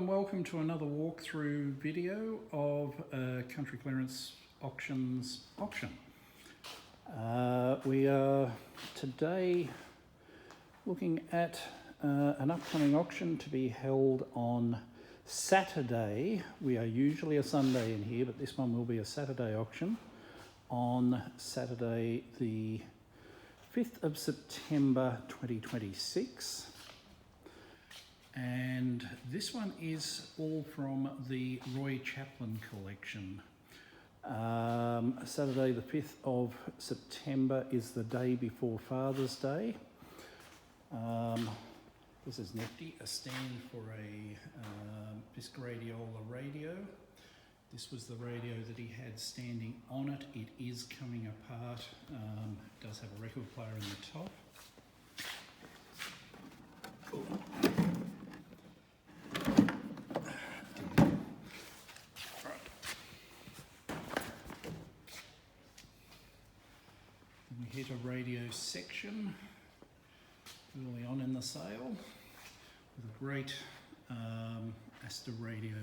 and welcome to another walkthrough video of Country Clearance Auctions auction. We are today looking at an upcoming auction to be held on Saturday. We are usually a Sunday in here, but this one will be a Saturday auction on Saturday the 5th of September 2026. And this one is all from the Roy Chaplin Collection. Saturday the 5th of September is the day before Father's Day. This is nifty, a stand for a Bisc Radiola radio. This was the radio that he had standing on it. It is coming apart. It does have a record player in the top. We hit a radio section early on in the sale with a great Astor radio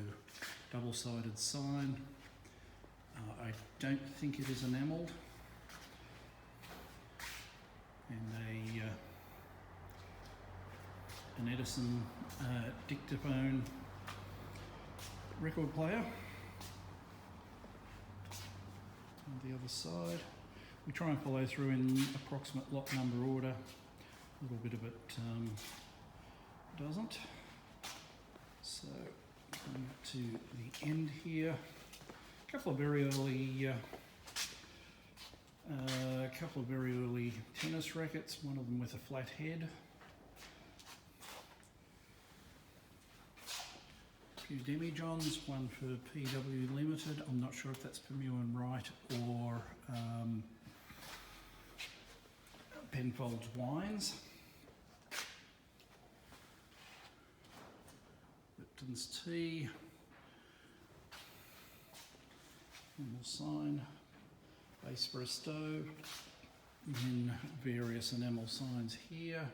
double-sided sign. I don't think it is enamelled, and an Edison dictaphone record player. On the other side, we try and follow through in approximate lot number order. A little bit of it doesn't. So coming up to the end here, a couple of very early tennis rackets. One of them with a flat head. A few demijohns, one for PW Limited. I'm not sure if that's for Mew and Wright or Penfolds Wines. Lipton's Tea. Normal sign. Base for a stove. And then various enamel signs here.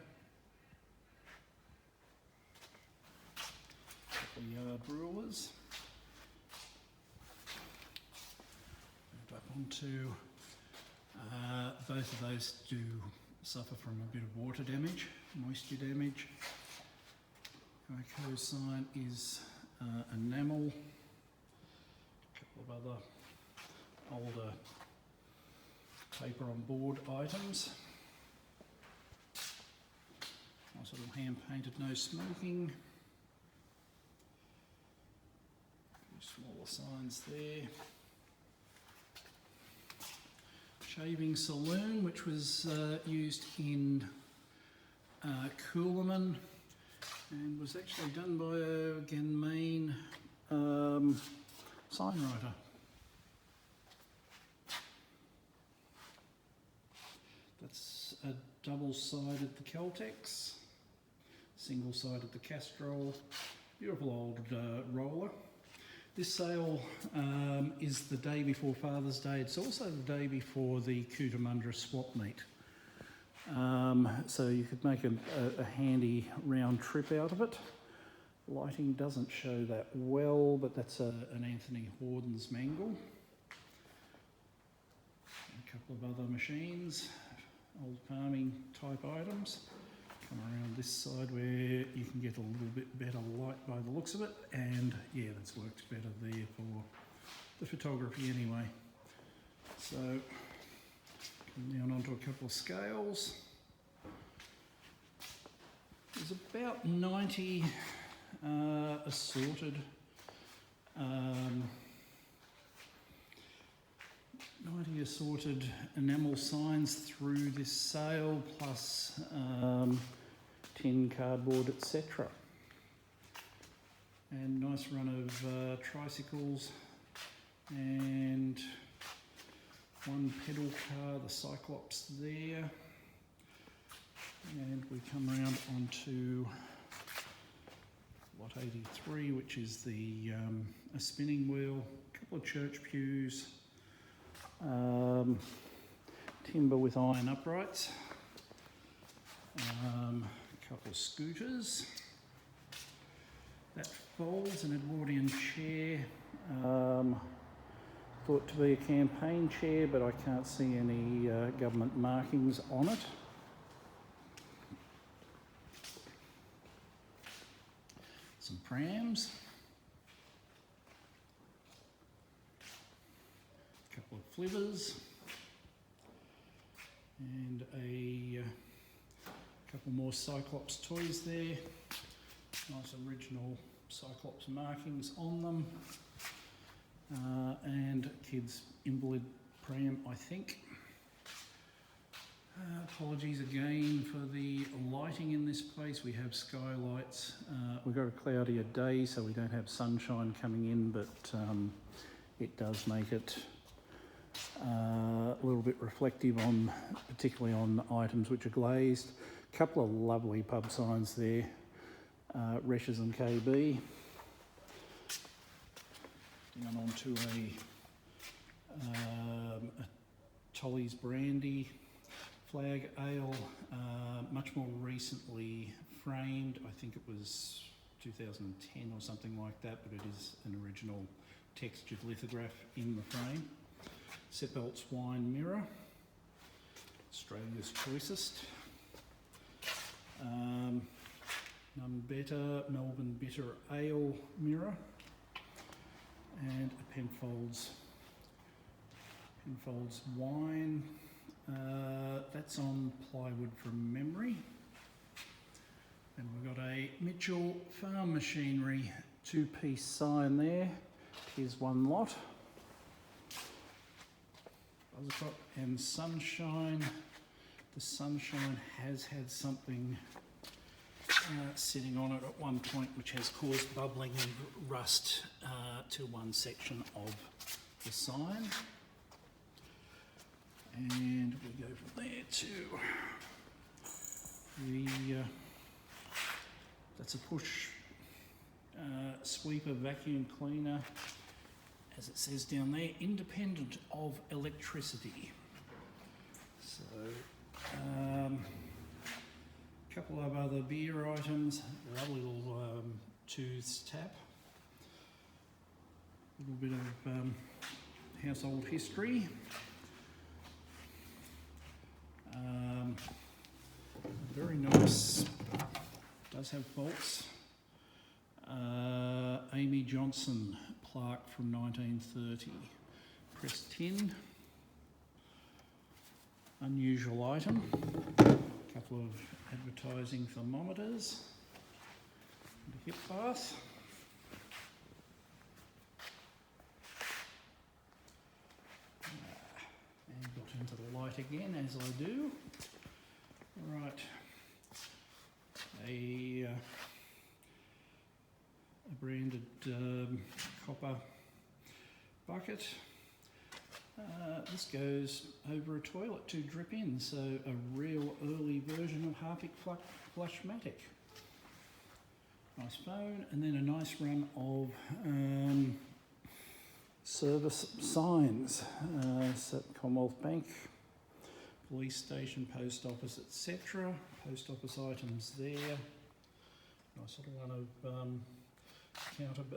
The brewers. Moved up onto both of those do suffer from a bit of water damage, moisture damage. Geico sign is enamel. A couple of other older paper on board items. Nice little hand painted no smoking. Smaller signs there. Shaving saloon, which was used in Coolaman and was actually done by a Maine signwriter. That's a double-sided the Celtex, single-sided the Castrol, beautiful old roller. This sale is the day before Father's Day. It's also the day before the Cootamundra swap meet. So you could make a handy round trip out of it. Lighting doesn't show that well, but that's an Anthony Horden's mangle. A couple of other machines, old farming type items. Come around this side where you can get a little bit better light by the looks of it, and yeah, that's worked better there for the photography anyway. So come down onto a couple of scales. There's about 90 assorted 90 assorted enamel signs through this sale, plus tin, cardboard, etc. And nice run of tricycles and one pedal car, the Cyclops there. And we come around onto lot 83, which is the a spinning wheel, a couple of church pews, timber with iron uprights, a couple of scooters. That folds, an Edwardian chair. Thought to be a campaign chair, but I can't see any government markings on it. Some prams. A couple of flivvers. And a couple more Cyclops toys there. Nice original Cyclops markings on them. And kids' invalid pram, I think. Apologies again for the lighting in this place. We have skylights. We've got a cloudier day, so we don't have sunshine coming in, but it does make it a little bit reflective on, particularly on items which are glazed. A couple of lovely pub signs there, Resch's and KB. Going on to a Tolly's Brandy flag ale, much more recently framed. I think it was 2010 or something like that, but it is an original textured lithograph in the frame. Seppelt's Wine Mirror, Australia's choicest. None Better Melbourne Bitter Ale Mirror. And a Penfolds wine. That's on plywood from memory. And we've got a Mitchell Farm Machinery two-piece sign there. Here's one lot. Buzzercott and Sunshine. The Sunshine has had something sitting on it at one point which has caused bubbling and rust to one section of the sign. And we go from there to that's a push sweeper vacuum cleaner, as it says down there, independent of electricity. So couple of other beer items, lovely little tooths tap, a little bit of household history, very nice, does have bolts, Amy Johnson plaque from 1930, pressed tin, unusual item, a couple of advertising thermometers, and a hip bath. And got into the light again, as I do. Right, a branded copper bucket. This goes over a toilet to drip in, so a real early version of Harpic Flushmatic. Nice phone, and then a nice run of service signs. Commonwealth Bank, police station, post office, etc. Post office items there. Nice little one of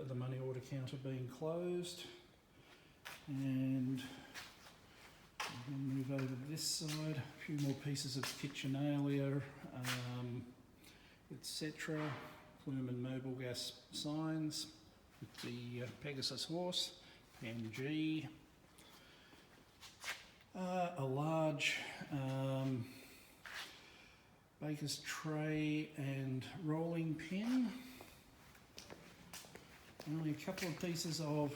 the money order counter being closed. And we'll move over to this side, a few more pieces of kitchenalia, etc. Plume and Mobile Gas signs with the Pegasus horse, PNG. A large baker's tray and rolling pin. Only a couple of pieces of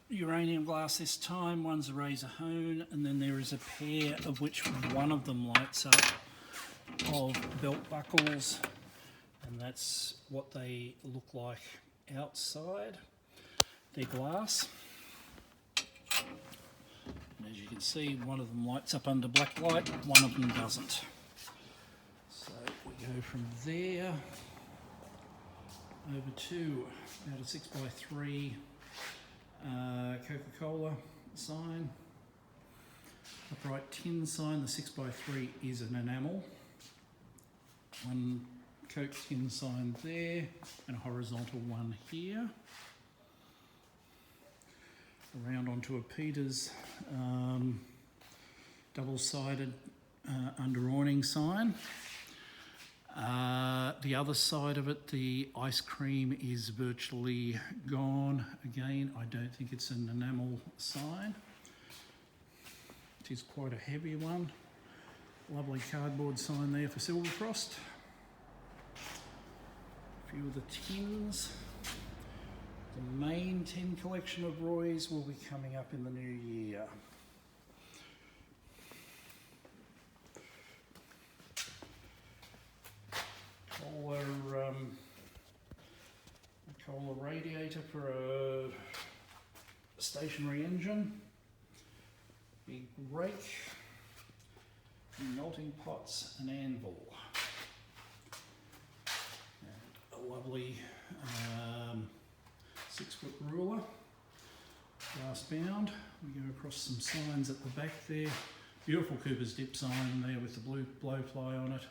uranium glass this time. One's a razor hone, and then there is a pair of which one of them lights up of belt buckles, and that's what they look like outside. They're glass, and as you can see, one of them lights up under black light, one of them doesn't. So we go from there over to about a 6x3 Coca-Cola sign, upright tin sign. The 6x3 is an enamel, One Coke tin sign there and a horizontal one here. Around onto a Peter's double-sided under awning sign. The other side of it, the ice cream is virtually gone. Again, I don't think it's an enamel sign. It is quite a heavy one. Lovely cardboard sign there for Silver Frost. A few of the tins. The main tin collection of Roy's will be coming up in the new year. Kohler radiator for a stationary engine. Big rake. Melting pots, an anvil. And a lovely 6-foot ruler, glass bound. We go across some signs at the back there. Beautiful Cooper's Dip sign there with the blue blowfly on it.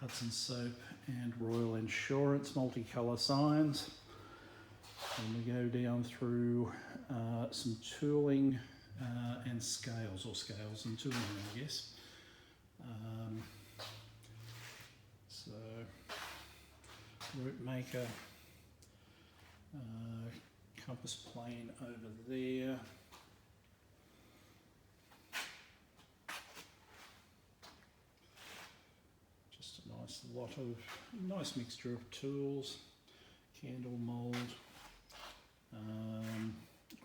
Hudson Soap and Royal Insurance multicolour signs. And we go down through some tooling and scales, or scales and tooling, I guess. So, route maker, compass plane over there. Just a nice mixture of tools, candle mould,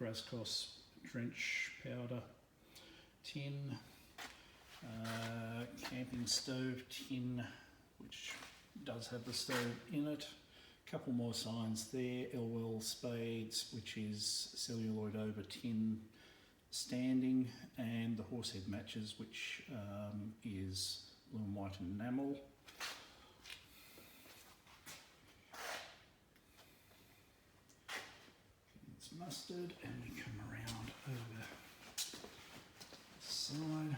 Grascos trench powder, tin, camping stove tin, which does have the stove in it. A couple more signs there, Elwell Spades, which is celluloid over tin standing, and the horsehead matches, which is blue and white enamel. It's mustard, and we come around over the side.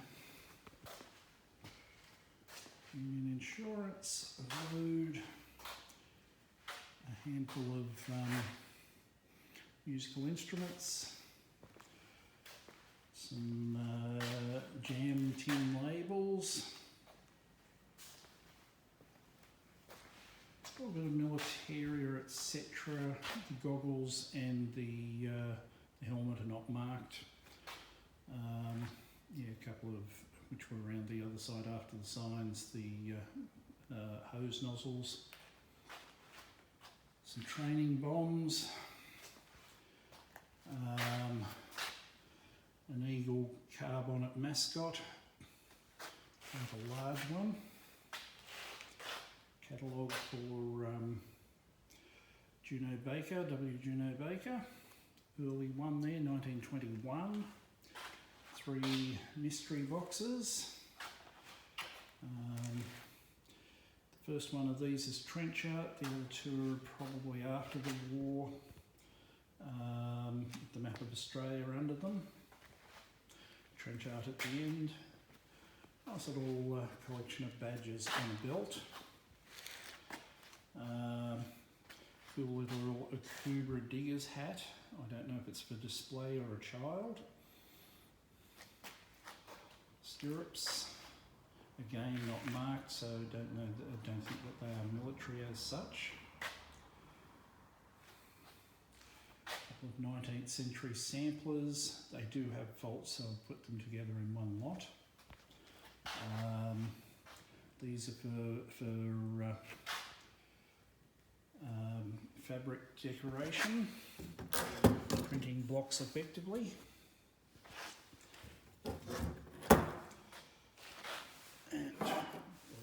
Union Insurance, a load, a handful of musical instruments, some jam tin labels, a little bit of militaria, etc. The goggles and the helmet are not marked. Yeah, a couple of which were around the other side after the signs, the hose nozzles, some training bombs, an Eagle carbonate mascot, quite a large one, catalogue for Juno Baker, W. Juno Baker, early one there, 1921. 3 mystery boxes. The first one of these is trench art, the other 2 are probably after the war, the map of Australia under them. Trench art at the end. Nice little collection of badges on a belt. Cool little Akubra digger's hat. I don't know if it's for display or a child. Stirrups, again not marked, so I don't think that they are military as such. A couple of 19th century samplers. They do have faults, so I'll put them together in one lot. These are for fabric decoration, printing blocks effectively. And I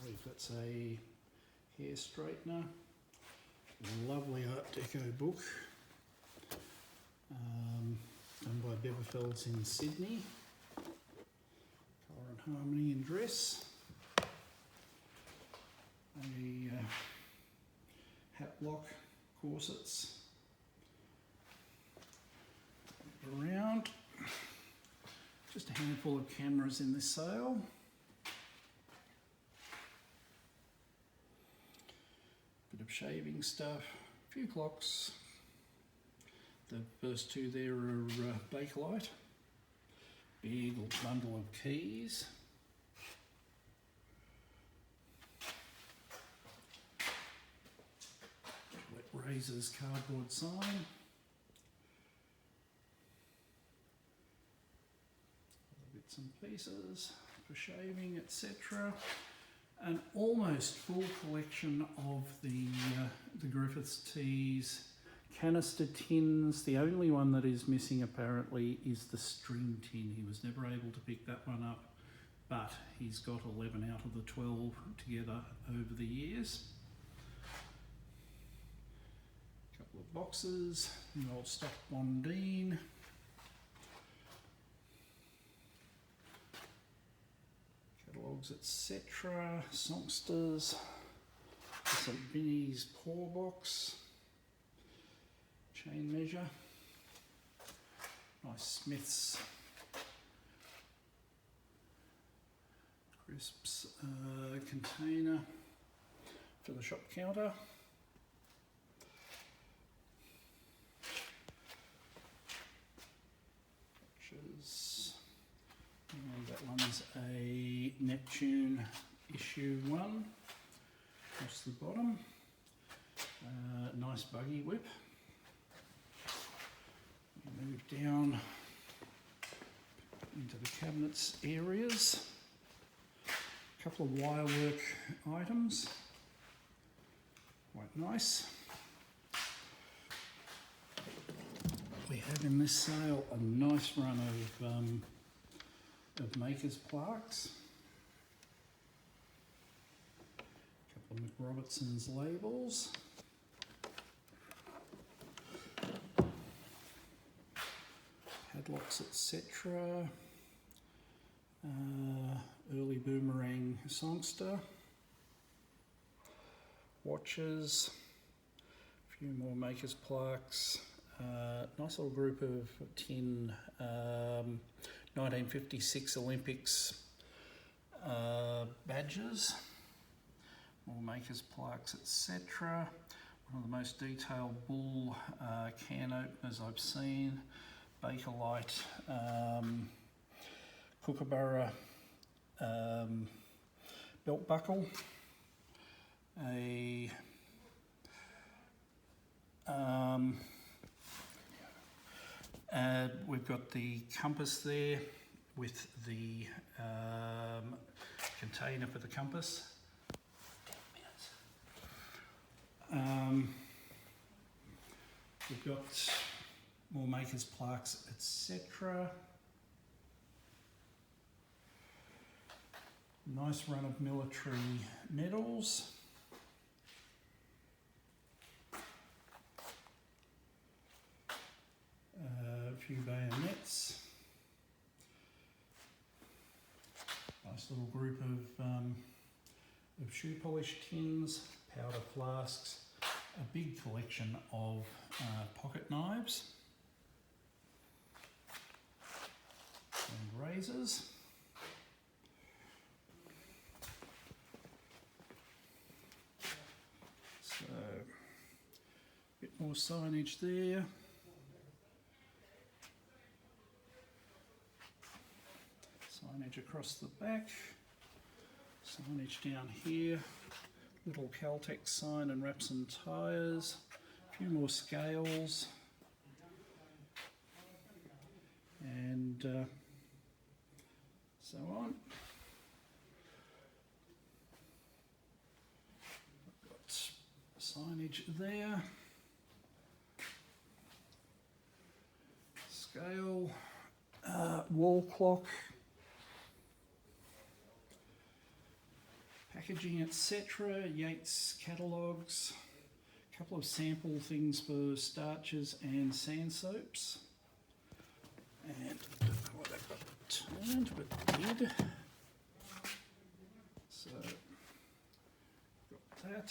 believe that's a hair straightener. Lovely Art Deco book done by Beverfelds in Sydney. Colour and Harmony in Dress. A hat block, corsets. Around. Just a handful of cameras in this sale. shaving stuff, a few clocks. The first two there are Bakelite. Big bundle of keys. Wet Razor's cardboard sign. Bits and pieces for shaving, etc. An almost full collection of the Griffiths teas, canister tins. The only one that is missing apparently is the string tin. He was never able to pick that one up, but he's got 11 out of the 12 together over the years. A couple of boxes, an old stock Bondine. Catalogues, etc. Songsters. St Vinny's pour box. Chain measure. Nice Smith's crisps container for the shop counter. Watches. And that one's a Neptune issue 1 across the bottom. Nice buggy whip. Move down into the cabinets areas. A couple of wirework items. Quite nice. We have in this sale a nice run of Makers plaques. A couple of McRobertson's labels. Padlocks, etc. Early Boomerang Songster. Watches. A few more Makers plaques. Nice little group of tin 1956 Olympics badges. More Makers plaques, etc. One of the most detailed bull can openers I've seen. Bakelite, Kookaburra belt buckle, we've got the compass there with the container for the compass. 10 minutes. We've got more Makers plaques, etc. Nice run of military medals. A few bayonets. Nice little group of shoe polish tins, powder flasks, a big collection of pocket knives and razors. So, a bit more signage there. Signage across the back. Signage down here. Little Caltex sign and wraps and tyres. A few more scales. And so on. I've got signage there. Scale. Wall clock. Packaging, etc. Yates catalogues. A couple of sample things for starches and sand soaps. And I don't know why that got turned, but it did. So, got that.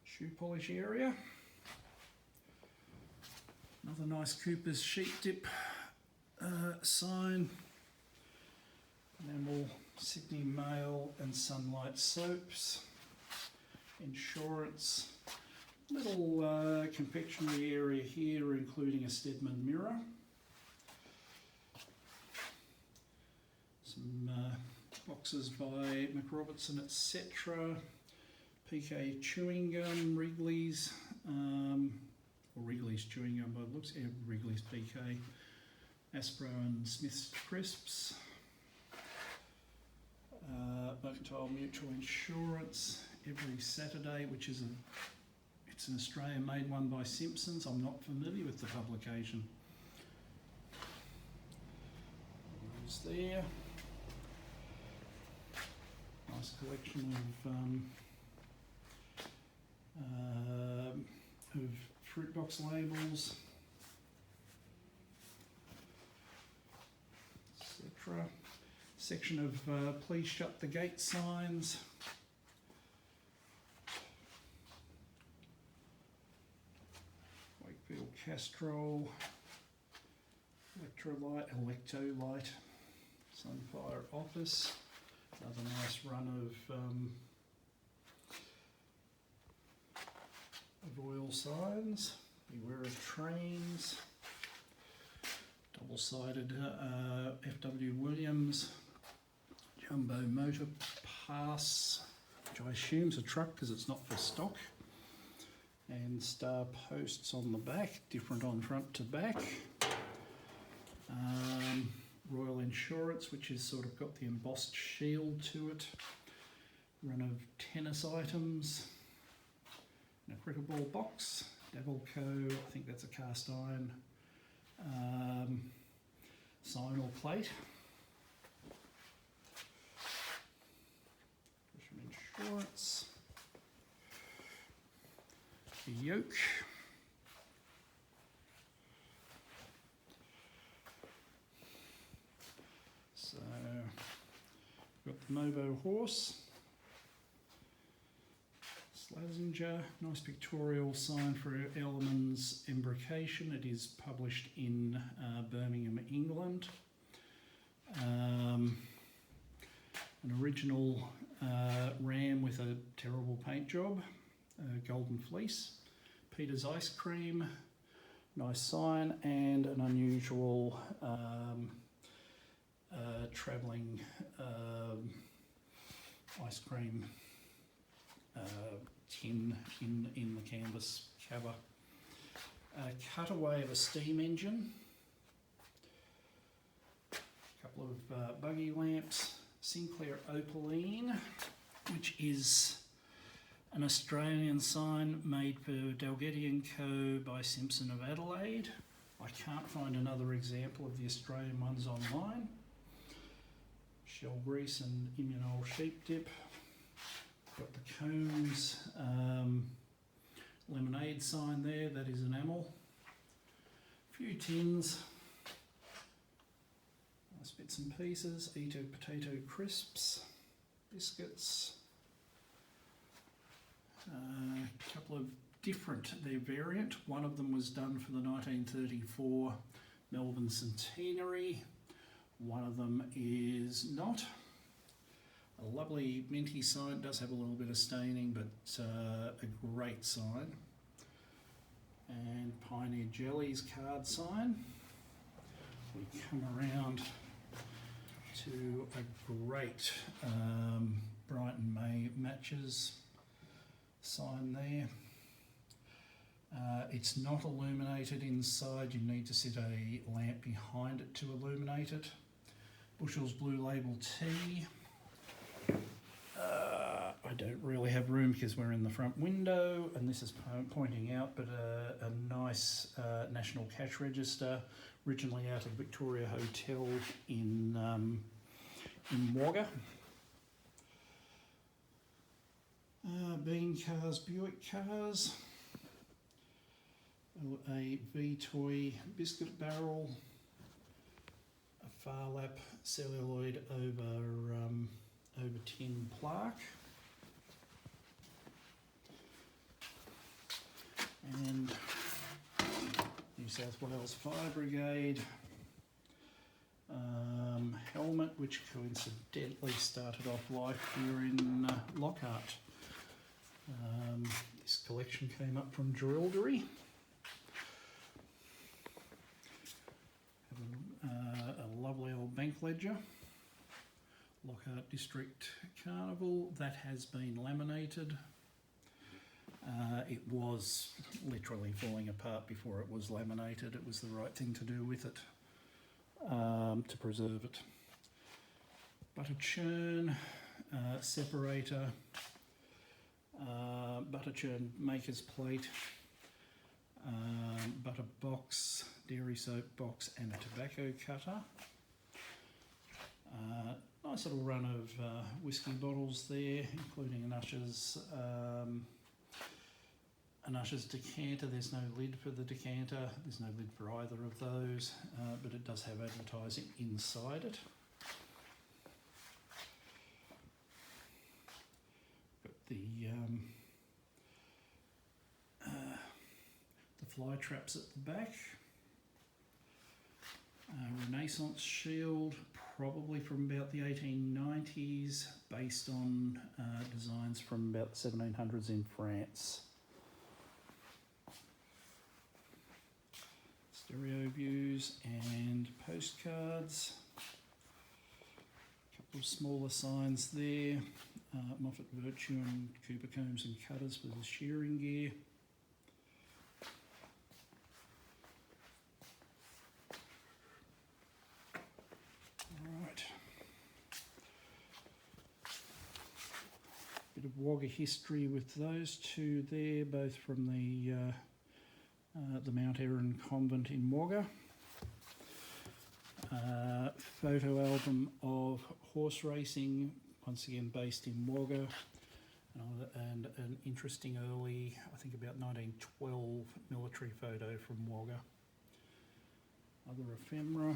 Shoe polish area. Another nice Cooper's sheet dip sign. Enamel Sydney Mail and Sunlight soaps. insurance. Little confectionery area here, including a Stedman mirror. Some boxes by McRobertson, etc. PK chewing gum, Wrigley's, or Wrigley's chewing gum by the looks, yeah, Wrigley's PK, Aspro and Smith's crisps. Mercantile Mutual Insurance every Saturday, which is it's an Australian made one by Simpsons. I'm not familiar with the publication. It's there. Nice collection of fruit box labels, etc. Section of please shut the gate signs. Wakefield Castrol, Electrolyte, Sunfire Office. Another nice run of oil signs. Beware of trains. Double-sided FW Williams. Jumbo Motor Pass, which I assume is a truck because it's not for stock. And star posts on the back, different on front to back. Royal Insurance, which has sort of got the embossed shield to it. Run of tennis items. And a cricket ball box. Davilco, I think that's a cast iron. Sign or plate. Insurance. The yoke. So, got the Movo horse. Slazenger, nice pictorial sign for Ellerman's embrocation. It is published in Birmingham, England. An original ram with a terrible paint job, Golden Fleece. Peter's Ice Cream, nice sign, and an unusual travelling ice cream tin in the canvas cover. Cutaway of a steam engine. A couple of buggy lamps. Sinclair Opaline, which is an Australian sign made for Dalgety & Co by Simpson of Adelaide. I can't find another example of the Australian ones online. Shell grease and immunol sheep dip. Got the Combs lemonade sign there, that is enamel. A few tins. Nice bits and pieces. Eater potato crisps. Biscuits. A couple of different, their variant. One of them was done for the 1934 Melbourne Centenary. One of them is not. A lovely minty sign, does have a little bit of staining, but a great sign. And Pioneer Jellies card sign. We come around to a great Brighton May Matches sign there. It's not illuminated inside, you need to sit a lamp behind it to illuminate it. Bushell's Blue Label Tea. I don't really have room because we're in the front window, and this is pointing out, but a nice National Cash Register, originally out of Victoria Hotel in Wagga. Bean Cars, Buick Cars. A V-Toy biscuit barrel. A Farlap celluloid over tin plaque. And New South Wales Fire Brigade helmet, which coincidentally started off life here in Lockhart This collection came up from Jerilderie. A lovely old bank ledger. Lockhart District Carnival. That has been laminated. It was literally falling apart before it was laminated. It was the right thing to do with it, to preserve it. Butter churn, separator, butter churn maker's plate, butter box, dairy soap box and a tobacco cutter. Nice little run of whiskey bottles there, including an Usher's decanter. There's no lid for the decanter, there's no lid for either of those, but it does have advertising inside it. Got the fly traps at the back. Renaissance shield, probably from about the 1890s, based on designs from about the 1700s in France. Stereo views and postcards. A couple of smaller signs there. Moffat Virtue and Cooper combs and cutters for the shearing gear. Right. Bit of Wagga history with those two there, both from the Mount Erin Convent in Wagga. Photo album of horse racing, once again based in Wagga, and an interesting early, I think about 1912 military photo from Wagga. Other ephemera,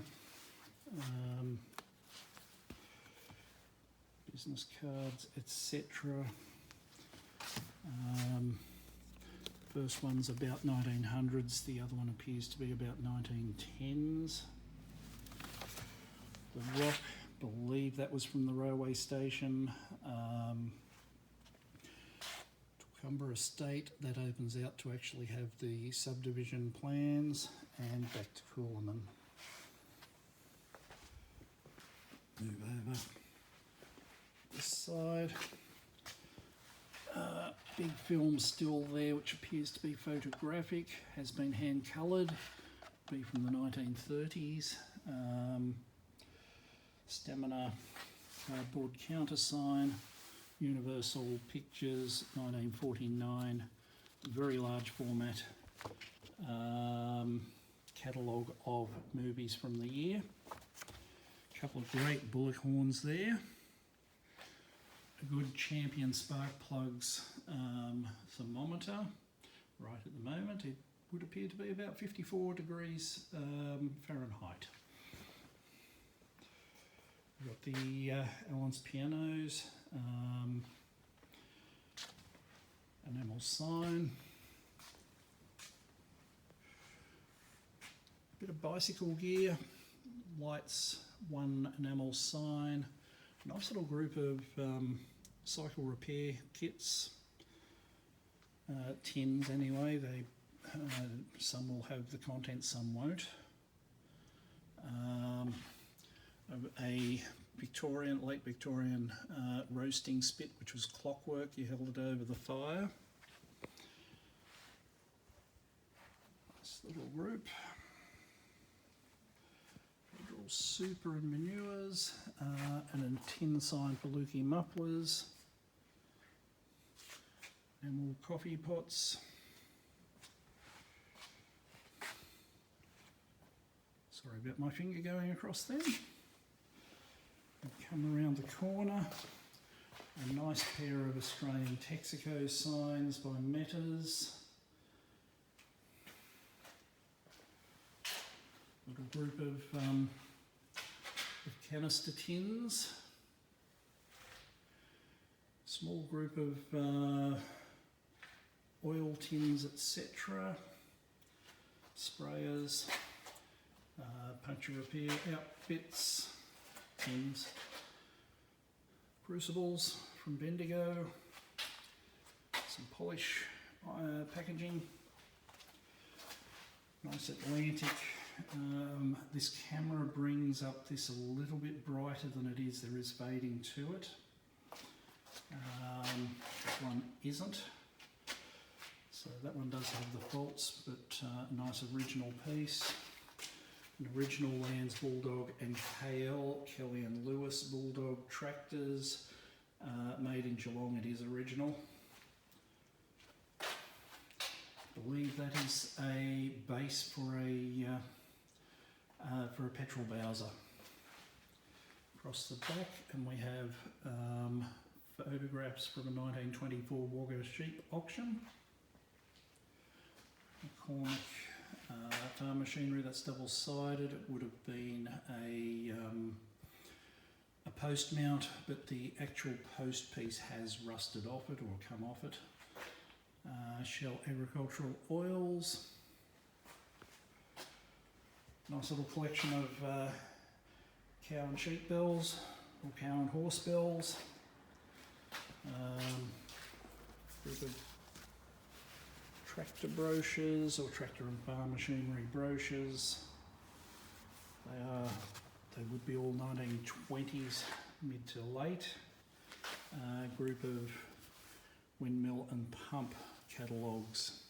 business cards, etc. First one's about 1900s, the other one appears to be about 1910s. The rock, believe that was from the railway station. Toowoomba Estate, that opens out to actually have the subdivision plans, and back to Coolaman. Move over this side. Big film still there, which appears to be photographic, has been hand coloured, be from the 1930s. Stamina cardboard countersign, Universal Pictures, 1949, very large format catalogue of movies from the year. A couple of great bullock horns there. A good Champion spark plugs thermometer. Right at the moment it would appear to be about 54 degrees Fahrenheit. We've got the Allen's pianos, enamel sign, bit of bicycle gear, lights, one enamel sign, nice little group of cycle repair kits, tins anyway. They some will have the content, some won't. A late Victorian roasting spit, which was clockwork. You held it over the fire. Nice little group. Federal Super and Manures, and a tin sign for Lukey mufflers. And more coffee pots. Sorry about my finger going across them. Come around the corner, a nice pair of Australian Texaco signs by Metters. Little group of canister tins. Small group of oil tins, etc. Sprayers, puncture repair outfits, tins. Crucibles from Bendigo, some some polish packaging. Nice Atlantic. This camera brings up this a little bit brighter than it is. There is fading to it. This one isn't. So that one does have the faults, but nice original piece. An original Lands Bulldog and KL, Kelly and Lewis Bulldog tractors, made in Geelong. It is original. I believe that is a base for a petrol Bowser. Across the back, and we have photographs from a 1924 Wagga sheep auction. McCormick farm machinery, that's double-sided. It would have been a post mount, but the actual post piece has rusted off it or come off it. Shell Agricultural Oils. Nice little collection of cow and sheep bells, or cow and horse bells. Group of tractor brochures or tractor and farm machinery brochures. They would be all 1920s, mid to late. Group of windmill and pump catalogues.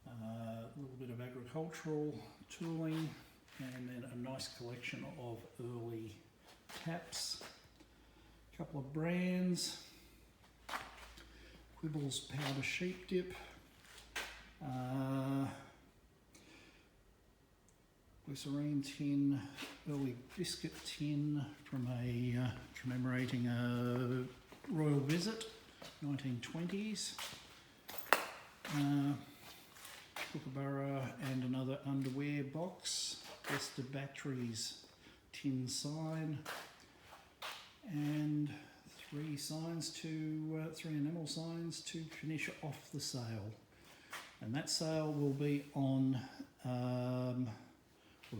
A little bit of agricultural tooling, and then a nice collection of early taps. A couple of brands. Quibbles powder sheep dip. Glycerine tin, early biscuit tin from a commemorating a royal visit, 1920s. Kookaburra and another underwear box. Best of Batteries tin sign, and three enamel signs to finish off the sale. And that sale will be on,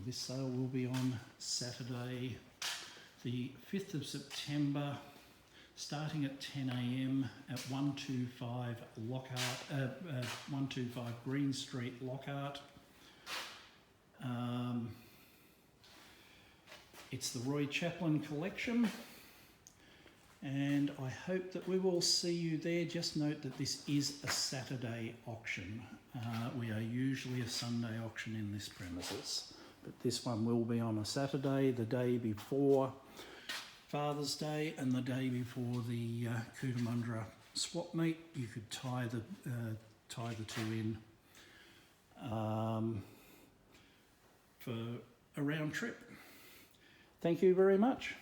this sale will be on Saturday, the 5th of September, starting at 10 AM at 125 Lockhart, 125 Green Street, Lockhart. It's the Roy Chaplin Collection, and I hope that we will see you there. Just note that this is a Saturday auction. We are usually a Sunday auction in this premises, but this one will be on a Saturday, the day before Father's Day and the day before the Cootamundra swap meet. You could tie the two in for a round trip. Thank you very much.